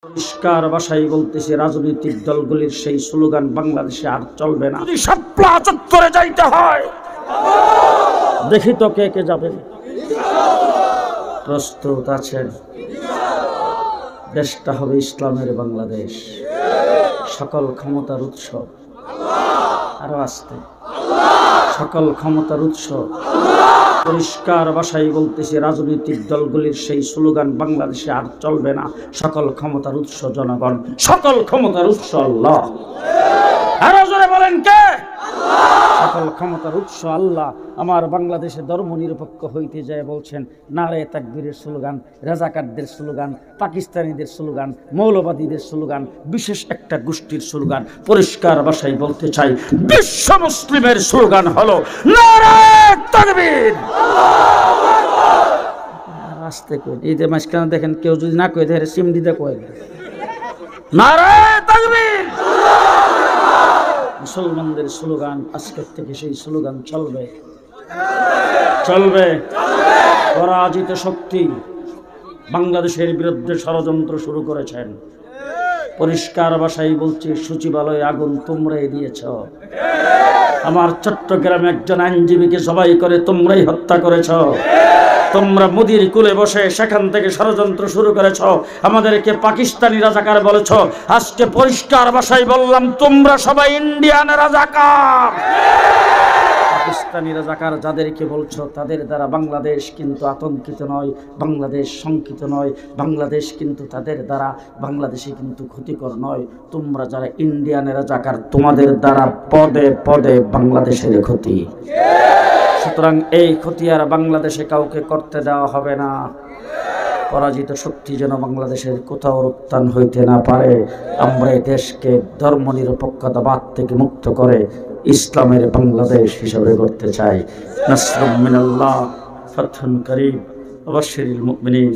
পরিষ্কার ভাষায় বলতেছি, রাজনৈতিক দলগুলির সেই স্লোগান বাংলাদেশে আর চলবে না। যদি শাপলা চত্বরে যাইতে হয়, দেখি তো কে কে যাবেন। প্রস্তুত আছেন? দেশটা হবে ইসলামের বাংলাদেশ, সকল ক্ষমতার উৎস। আরো আসতে, সকল ক্ষমতার উৎস। পরিষ্কার ভাষায় বলতেছি, রাজনৈতিক দলগুলির সেই স্লোগান বাংলাদেশে আর চলবে না। সকল ক্ষমতার উৎস জনগণ, সকল ক্ষমতার উৎস আল্লাহ। আরো জোরে বলেন কে? সকল ক্ষমতার উৎস আল্লাহ। আমার বাংলাদেশে ধর্ম নিরপেক্ষ হইতে যায় বলছেন নারে তাকবীরের স্লোগান, রাজাকারদের স্লোগান, পাকিস্তানিদের স্লোগান, মৌলবাদীদের স্লোগান, বিশেষ একটা গোষ্ঠীর স্লোগান। পরিষ্কার ভাষায় বলতে চাই, বিশ্ব মুসলিমের স্লোগান হলো নারে তাকবীর। আস্তে কই, এই যে মাঝখানে দেখেন কেউ যদি না কই দেখে সিমডি দিয়ে কয় নারে তাকবীর। মুসলমানদের স্লোগান, আজকের থেকে সেই স্লোগান চলবে, চলবে। পরাজিত শক্তি বাংলাদেশের বিরুদ্ধে ষড়যন্ত্র শুরু করেছেন। পরিষ্কার ভাষায় বলছি, সচিবালয়ে আগুন তোমরাই দিয়েছ। আমার চট্টগ্রামে একজন আইনজীবীকে জবাই করে তোমরাই হত্যা করেছ। তোমরা মুদির কুলে বসে সেখান থেকে ষড়যন্ত্র শুরু করেছ, আমাদেরকে পাকিস্তানি রাজাকার বলেছ। আজকে পরিষ্কার ভাষায় বললাম, তোমরা সবাই ইন্ডিয়ান রাজাকার। পাকিস্তানি রাজাকার যাদেরকে বলছো, তাদের দ্বারা বাংলাদেশ কিন্তু আতঙ্কিত নয়, বাংলাদেশ শঙ্কিত নয়, বাংলাদেশ কিন্তু তাদের দ্বারা বাংলাদেশে কিন্তু ক্ষতিকর নয়। তোমরা যারা ইন্ডিয়ান রাজাকার, তোমাদের দ্বারা পদে পদে বাংলাদেশের ক্ষতি। সুতরাং এই ক্ষতি আর বাংলাদেশে কাউকে করতে দেওয়া হবে না। পরাজিত শক্তি যেন বাংলাদেশের কোথাও উত্থান হইতে না পারে। আমরা এই দেশকে ধর্ম নিরপেক্ষতাবাদ থেকে মুক্ত করে ইসলামের বাংলাদেশ হিসাবে করতে চাই। নাসরুম মিনাল্লাহ, ফাতহুন করিম, ওয়া বাশশিরিল মুমিনিন।